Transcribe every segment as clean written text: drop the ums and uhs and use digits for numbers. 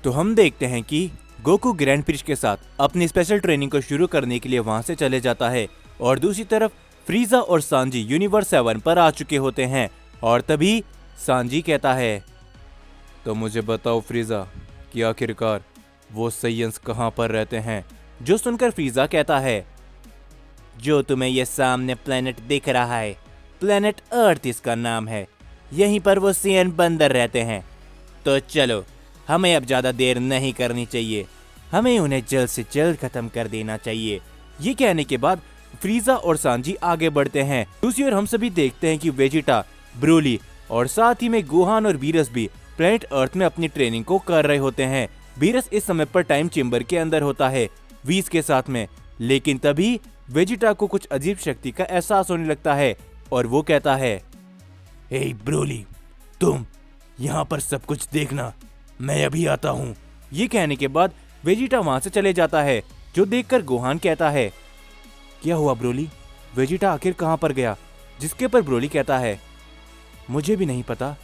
तो हम देखते हैं कि गोकू ग्रैंड प्रिश के साथ अपनी स्पेशल ट्रेनिंग को शुरू करने के लिए वहां से चले जाता है और दूसरी तरफ फ्रीजा और सांजी यूनिवर्स 7 पर आ चुके होते हैं। और तभी सांजी कहता है, तो मुझे बताओ फ्रीजा कि आखिरकार वो सैयंस कहाँ पर रहते हैं। जो सुनकर फ्रीजा कहता है, जो तुम्हें ये सामने प्लेनेट दिख रहा है, प्लेनेट अर्थ इसका नाम है, यहीं पर वो सियन बंदर रहते हैं। तो चलो, हमें अब ज्यादा देर नहीं करनी चाहिए, हमें उन्हें जल्द से जल्द खत्म कर देना चाहिए। ये कहने के बाद फ्रीजा और सांजी आगे बढ़ते हैं। दूसरी ओर हम सभी देखते हैं कि वेजिटा, ब्रोली और साथ ही में गोहान और वीरस भी प्लेनेट अर्थ में अपनी ट्रेनिंग को कर रहे होते हैं। वीरस इस समय पर टाइम चेंबर के अंदर होता है वीस के साथ में, लेकिन तभी वेजिटा को कुछ अजीब शक्ति का एहसास होने लगता है और वो कहता है, हे ब्रोली, तुम यहाँ पर सब कुछ देखना, मैं अभी आता हूँ। ये कहने के बाद वेजिटा वहां से चले जाता है, जो देखकर गोहान कहता है, क्या हुआ ब्रोली, वेजिटा आखिर कहाँ पर गया। जिसके पर ब्रोली कहता है, मुझे भी नहीं पता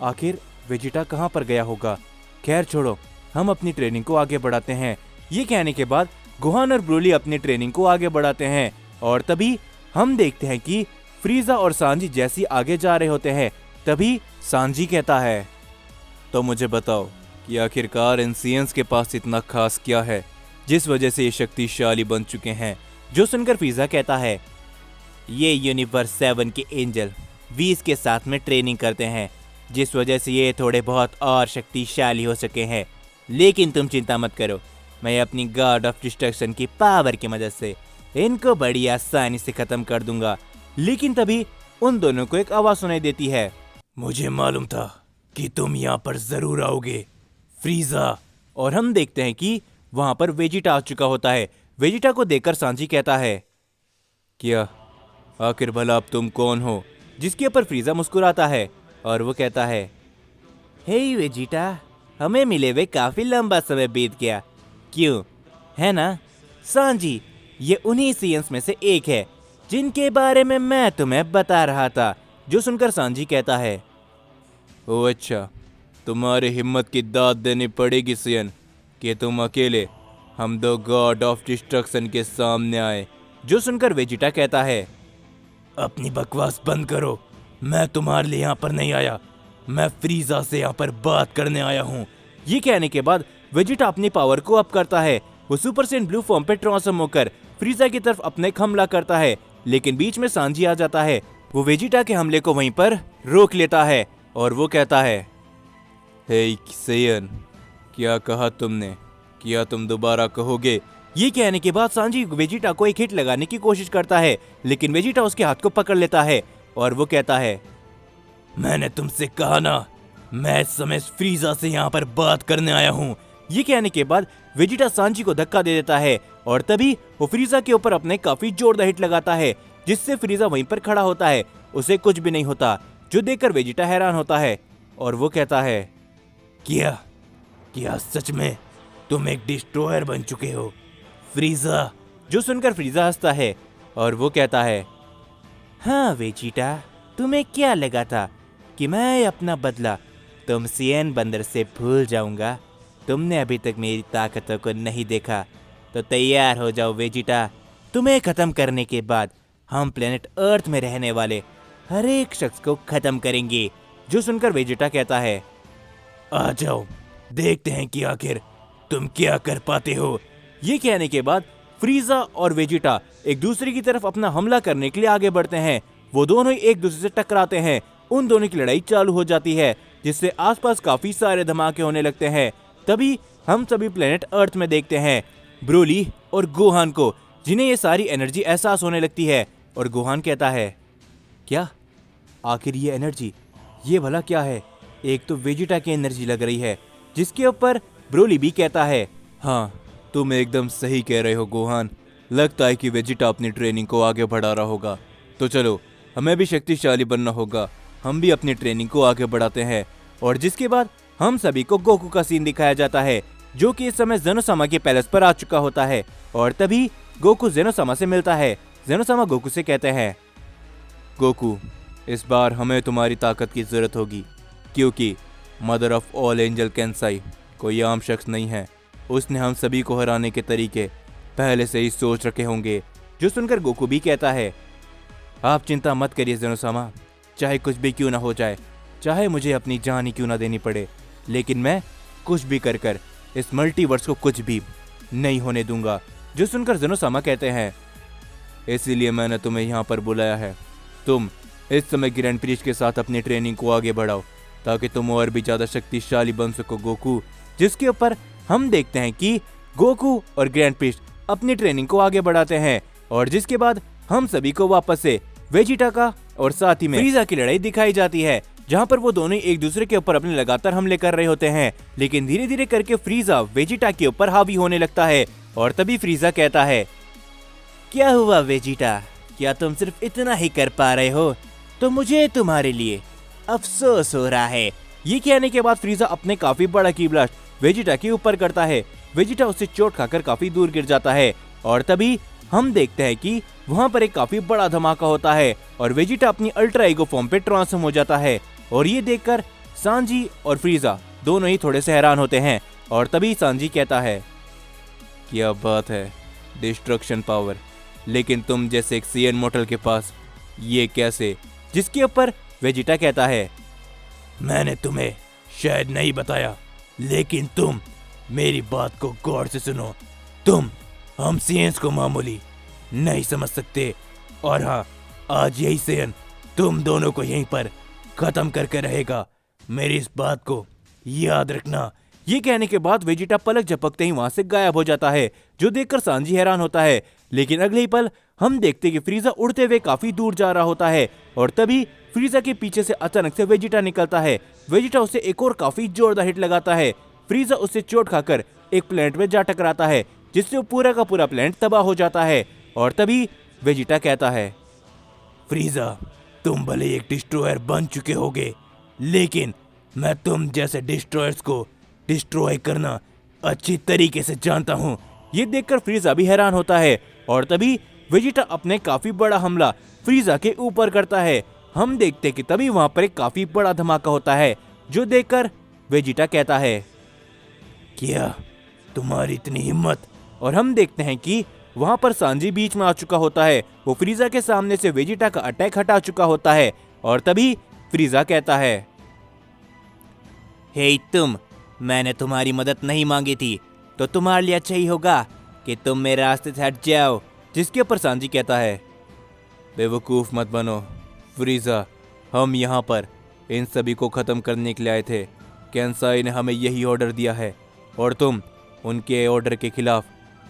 आखिर वेजिटा कहाँ पर गया होगा, खैर छोड़ो, हम अपनी ट्रेनिंग को आगे बढ़ाते हैं। ये कहने के बाद गोहान और ब्रोली अपनी ट्रेनिंग को आगे बढ़ाते हैं और तभी हम देखते हैं कि फ्रीजा और सांजी जैसी आगे जा रहे होते हैं। तभी सांजी कहता है, तो मुझे बताओ कि आखिरकार इन सियंस के पास इतना खास क्या है जिस वजह से ये शक्तिशाली बन चुके हैं। जो सुनकर फ्रीजा कहता है, ये यूनिवर्स 7 के एंजल 20 के साथ में ट्रेनिंग करते हैं, जिस वजह से ये थोड़े बहुत और शक्तिशाली हो सके हैं। लेकिन तुम चिंता मत करो, मैं अपनी गॉड ऑफ डिस्ट्रक्शन की पावर की मदद से इनको बड़ी आसानी से खत्म कर दूंगा। लेकिन तभी उन दोनों को एक आवाज सुनाई देती है, मुझे मालूम था कि तुम यहाँ पर जरूर आओगे फ्रीजा। और हम देखते हैं कि वहां पर वेजिटा आ चुका होता है। वेजिटा को देखकर सांजी कहता है, क्या आखिर भला अब तुम कौन हो। जिसके ऊपर फ्रीजा मुस्कुराता है और वो कहता है, हे वेजिटा, हमें मिले हुए काफी लंबा समय बीत गया, क्यों है ना। सांजी ये उन्हीं सियंस में से एक है जिनके बारे में मैं तुम्हें बता रहा था। जो सुनकर सांजी कहता है, ओ अच्छा, तुम्हारी हिम्मत की दाद देनी पड़ेगी सियन कि तुम अकेले हम दो गॉड ऑफ डिस्ट्रक्शन के सामने आए। जो सुनकर वेजिटा कहता है, अपनी बकवास बंद करो, मैं तुम्हारे लिए यहाँ पर नहीं आया, मैं फ्रीजा से यहाँ पर बात करने आया हूँ। ये कहने के बाद वेजिटा अपनी पावर को अप करता है। वो सुपर सेन ब्लू फॉर्म पे ट्रांसफॉर्म होकर फ्रीजा की तरफ अपने हमला करता है, लेकिन बीच में सांजी आ जाता है। वो वेजिटा के हमले को वहीं पर रोक लेता है और वो कहता है, हे सेयन, क्या कहा तुमने, क्या तुम दोबारा कहोगे। ये कहने के बाद सांजी वेजिटा को एक हिट लगाने की कोशिश करता है, लेकिन वेजिटा उसके हाथ को पकड़ लेता है और वो कहता है, मैंने तुमसे कहा ना, मैं इस समय फ्रीजा से यहाँ पर बात करने आया हूँ। ये कहने के बाद वेजिटा सांजी को धक्का दे देता है और तभी वो फ्रीजा के ऊपर अपने काफी जोरदार हिट लगाता है, जिससे फ्रीजा वहीं पर खड़ा होता है, उसे कुछ भी नहीं होता। जो देखकर वेजिटा हैरान होता है और वो कहता है, क्या सच में तुम एक डिस्ट्रॉयर बन चुके हो फ्रीजा। जो सुनकर फ्रीजा हंसता है और वो कहता है, हाँ वेजिटा, तुम्हें क्या लगा था कि मैं अपना बदला तुम सियन बंदर से भूल जाऊंगा। तुमने अभी तक मेरी ताकतों को नहीं देखा, तो तैयार हो जाओ वेजिटा। तुम्हें खत्म करने के बाद हम प्लेनेट अर्थ में रहने वाले हर एक शख्स को खत्म करेंगे। जो सुनकर वेजिटा कहता है, आ जाओ, देखते हैं कि आखिर तुम क्या कर पाते हो। ये कहने के बाद फ्रीजा और वेजिटा एक दूसरे की तरफ अपना हमला करने के लिए आगे बढ़ते हैं। वो दोनों एक दूसरे से टकराते हैं। उन दोनों की लड़ाई चालू हो जाती है, जिससे आसपास काफी सारे धमाके होने लगते हैं। तभी हम सभी प्लेनेट अर्थ में देखते हैं ब्रोली और गोहान को, जिन्हें ये सारी एनर्जी एहसास होने लगती है। और गोहान कहता है, क्या आखिर ये एनर्जी, ये भला क्या है। एक तो वेजिटा की एनर्जी लग रही है। जिसके ऊपर ब्रोली भी कहता है, हाँ तुम एकदम सही कह रहे हो गोहान, लगता है कि वेजिटा अपनी ट्रेनिंग को आगे बढ़ा रहा होगा। तो चलो, हमें भी शक्तिशाली बनना होगा, हम भी अपनी ट्रेनिंग को आगे बढ़ाते हैं। और जिसके बाद हम सभी को गोकू का सीन दिखाया जाता है, जो कि इस समय जेनोसामा के पैलेस पर आ चुका होता है। और तभी गोकू जेनोसामा से मिलता है। जेनोसामा गोकू से कहते हैं, गोकू, इस बार हमें तुम्हारी ताकत की जरूरत होगी, क्योंकि मदर ऑफ ऑल एंजल केंसाई कोई आम शख्स नहीं है। उसने हम सभी को हराने के तरीके पहले से ही सोच रखे होंगे। जो सुनकर गोकू भी कहता है, आप चिंता मत करिए ज़ेनोसामा, चाहे कुछ भी क्यों ना हो जाए, चाहे मुझे अपनी जान ही क्यों ना देनी पड़े, लेकिन मैं कुछ भी कर इस मल्टीवर्स को कुछ भी नहीं होने दूंगा। जो सुनकर ज़ेनोसामा कहते हैं, इसीलिए मैंने तुम्हें यहाँ पर बुलाया है। तुम इस समय ग्रैंड प्रिस्ट के साथ अपनी ट्रेनिंग को आगे बढ़ाओ ताकि तुम और भी ज्यादा शक्तिशाली बन सको गोकू। जिसके ऊपर हम देखते हैं कि गोकू और ग्रैंड प्रिस्ट अपनी ट्रेनिंग को आगे बढ़ाते हैं और जिसके बाद हम सभी को वापस से वेजिटा का और साथ ही में फ्रीजा की लड़ाई दिखाई जाती है, जहां पर वो दोनों एक दूसरे के ऊपर अपने लगातार हमले कर रहे होते हैं। लेकिन धीरे धीरे करके फ्रीजा वेजिटा के ऊपर हावी होने लगता है और तभी फ्रीजा कहता है, क्या हुआ वेजिटा, क्या तुम सिर्फ इतना ही कर पा रहे हो? तो मुझे तुम्हारे लिए अफसोस हो रहा है। ये कहने के बाद फ्रीजा अपने काफी बड़ा की ब्लास्ट वेजिटा के ऊपर करता है। वेजिटा उससे चोट खाकर काफी दूर गिर जाता है और तभी हम देखते हैं कि वहां पर एक काफी बड़ा धमाका होता है और वेजिटा अपनी अल्ट्रा ईगो फॉर्म पे ट्रांसफॉर्म हो जाता है। और ये देखकर सांजी और फ्रीजा दोनों ही थोड़े से हैरान होते हैं और तभी सांजी कहता है, क्या बात है, डिस्ट्रक्शन पावर, लेकिन तुम जैसे एक सीएन मोटल के पास ये कैसे? जिसके ऊपर वेजिटा कहता है, मैंने तुम्हें शायद नहीं बताया, लेकिन तुम मेरी बात को गौर से सुनो। तुम हम सीएन्स को मामूली नहीं समझ सकते और हाँ, आज यही सीएन तुम दोनों को यहीं पर खत्म करके रहेगा। मेरी इस बात को याद रखना। ये कहने के बाद वेजिटा पलक झपकते ही वहां से गायब हो जाता है, जो देखकर सांजी हैरान होता है। लेकिन अगले ही पल हम देखते कि फ्रीजा उड़ते हुए काफी दूर जा रहा होता है और तभी फ्रीजा के पीछे से अचानक से वेजिटा निकलता है। वेजिटा उसे एक और काफी जोरदार हिट लगाता है। फ्रीजा उससे चोट खाकर एक प्लेनेट में जा टकराता है, जिससे वो पूरा का पूरा प्लेनेट तबाह हो जाता है। और तभी वेजिटा कहता है, फ्रीजा, तुम भले एक डिस्ट्रॉयर बन चुके होगे, लेकिन मैं तुम जैसे डिस्ट्रॉयर्स को डिस्ट्रॉय करना अच्छी तरीके से जानता हूँ। ये देखकर फ्रीजा भी हैरान होता है और तभी वेजिटा अपने काफी बड़ा हमला फ्रीजा के ऊपर करता है। हम देखते कि तभी वहां पर एक काफी बड़ा धमाका होता है, जो देखकर वेजिटा कहता है, क्या तुम्हारी इतनी हिम्मत? और हम देखते हैं कि वहां पर सांजी बीच में आ चुका होता है। वो फ्रीजा के सामने से वेजिटा का अटैक हटा चुका होता है और तभी फ्रीजा कहता है, हे तुम, मैंने तुम्हारी मदद नहीं मांगी थी, तो तुम्हारे लिए अच्छा ही होगा कि तुम मेरे रास्ते से हट जाओ। जिसके ऊपर सांजी कहता है, बेवकूफ मत बनो फ्रीजा, हम यहाँ पर इन सभी को खत्म करने के लिए आए थे। कैंसाई ने हमें यही ऑर्डर दिया है और तुम उनके ऑर्डर के खिलाफ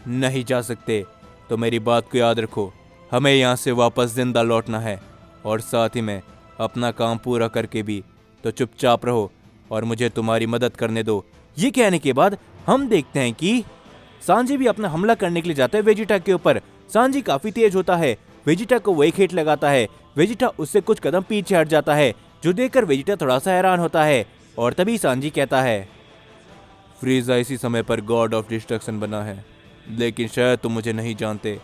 नहीं जा सकते। तो मेरी बात को याद रखो, हमें यहाँ से वापस जिंदा लौटना है और साथ ही में अपना काम पूरा करके भी, तो चुपचाप रहो और मुझे तुम्हारी मदद करने दो। ये कहने के बाद हम देखते हैं कि सांजी भी अपना हमला करने के लिए जाता है वेजिटा के ऊपर। सांजी काफी तेज होता है, वेजिटा को वही हिट लगाता है। वेजिटा उससे कुछ कदम पीछे हट जाता है, जो देखकर वेजिटा थोड़ा सा हैरान होता है और तभी सांजी कहता है, फ्रीजा इसी समय पर गॉड ऑफ डिस्ट्रक्शन बना है, लेकिन शायद तुम मुझे नहीं जानते।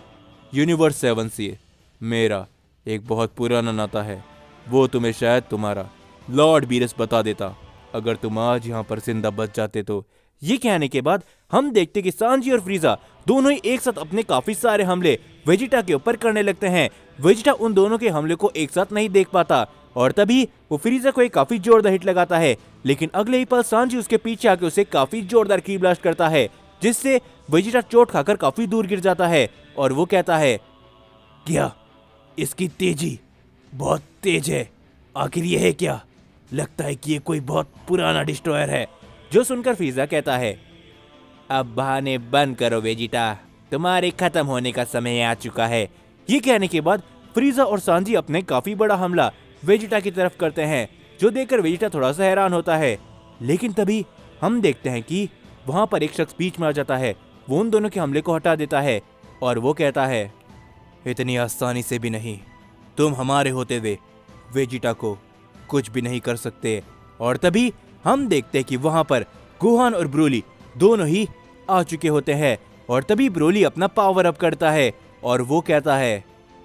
यूनिवर्स 7 से मेरा एक बहुत पुराना नाता है, वो तुम्हें शायद तुम्हारा लॉर्ड बीरस बता देता अगर तुम आज यहाँ पर जिंदा बच जाते तो। ये कहने के बाद हम देखते कि सांजी और फ्रीजा दोनों ही एक साथ अपने काफी सारे हमले वेजिटा के ऊपर करने लगते हैं। वेजिटा उन दोनों के हमले को एक साथ नहीं देख पाता और तभी वो फ्रीजा को एक काफी जोरदार हिट लगाता है, लेकिन अगले ही पल सांजी उसके पीछे आके उसे काफी जोरदार की ब्लास्ट करता है, जिससे वेजिटा चोट खाकर काफी दूर गिर जाता है और वो कहता है, क्या इसकी तेजी बहुत तेज है? आखिर ये है क्या? लगता है कि ये कोई बहुत पुराना डिस्ट्रॉयर है। जो सुनकर फ्रीजा कहता है, अब बहाने बंद करो वेजिटा, तुम्हारे खत्म होने का समय आ चुका है। ये कहने के बाद फ्रीजा और सांजी अपने काफी बड़ा हमला वेजिटा की तरफ करते हैं, जो देखकर वेजिटा थोड़ा सा हैरान होता है। लेकिन तभी हम देखते हैं कि वहां पर एक शख्स बीच में आ जाता है। वो उन दोनों के हमले को हटा देता है और वो कहता है, इतनी आसानी से भी नहीं, तुम हमारे होते हुए वेजिटा को कुछ भी नहीं कर सकते। और तभी हम देखते हैं कि वहां पर गोहान और ब्रोली दोनों ही आ चुके होते हैं और तभी ब्रोली अपना पावर अप करता है और वो कहता है,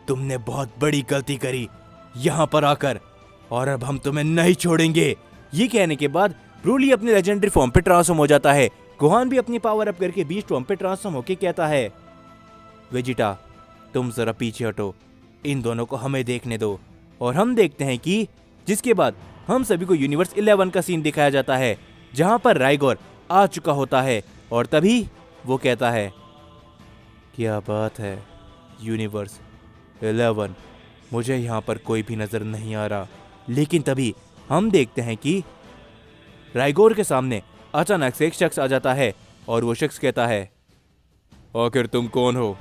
तुमने बहुत बड़ी गलती करी यहाँ पर आकर और अब हम तुम्हें नहीं छोड़ेंगे। ये कहने के बाद ब्रोली अपने लेजेंडरी फॉर्म पे ट्रांसफॉर्म हो जाता है गोहान भी अपनी पावर अप करके बीस्ट फॉर्म पे ट्रांसफॉर्म होके कहता है, वेजिटा तुम जरा पीछे हटो, इन दोनों को हमें देखने दो। और हम देखते हैं कि जिसके बाद हम सभी को यूनिवर्स 11 का सीन दिखाया जाता है, जहां पर राइगोर आ चुका होता है। और तभी वो कहता है, क्या बात है यूनिवर्स 11, मुझे यहाँ पर कोई भी नजर नहीं आ रहा। लेकिन तभी हम देखते हैं कि राइगोर के सामने अचानक से एक शख्स आ जाता है और वो शख्स कहता है, आखिर तुम कौन हो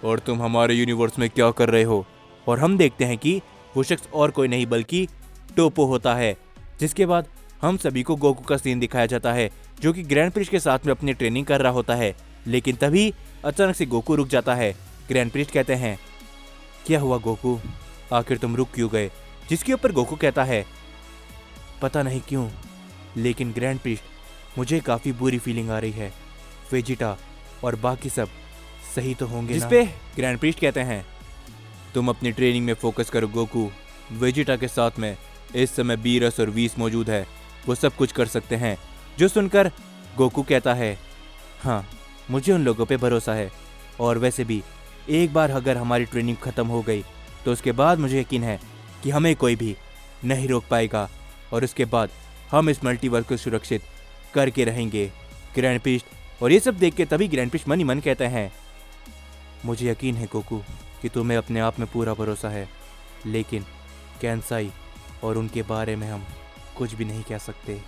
और तुम हमारे यूनिवर्स में क्या कर रहे हो। और हम देखते हैं कि वो शख्स और कोई नहीं बल्कि टोपो होता है। जिसके बाद हम सभी को गोकू का सीन दिखाया जाता है, जो कि ग्रैंड प्रिस्ट के साथ में अपनी ट्रेनिंग कर रहा होता है। लेकिन तभी अचानक से गोकू रुक जाता है। ग्रैंड प्रिस्ट कहते हैं, क्या हुआ गोकू, आखिर तुम रुक क्यों गए। जिसके ऊपर गोकू कहता है, पता नहीं क्यों, लेकिन ग्रैंड प्रिस्ट मुझे काफी बुरी फीलिंग आ रही है। वेजिटा और बाकी सब सही तो होंगे ना। जिसपे ग्रैंड प्रिस्ट कहते हैं, तुम अपनी ट्रेनिंग में फोकस करो गोकू, वेजिटा के साथ में इस समय बीरस और वीस मौजूद है, वो सब कुछ कर सकते हैं। जो सुनकर गोकू कहता है, हाँ मुझे उन लोगों पे भरोसा है, और वैसे भी एक बार अगर हमारी ट्रेनिंग खत्म हो गई तो उसके बाद मुझे यकीन है कि हमें कोई भी नहीं रोक पाएगा, और उसके बाद हम इस मल्टीवर्स को सुरक्षित करके रहेंगे। ग्रैंड प्रिस्ट और ये सब देख के तभी ग्रैंड प्रिस्ट मन ही मन कहते हैं, मुझे यकीन है गोकू कि तुम्हें अपने आप में पूरा भरोसा है, लेकिन कैंसाई और उनके बारे में हम कुछ भी नहीं कह सकते।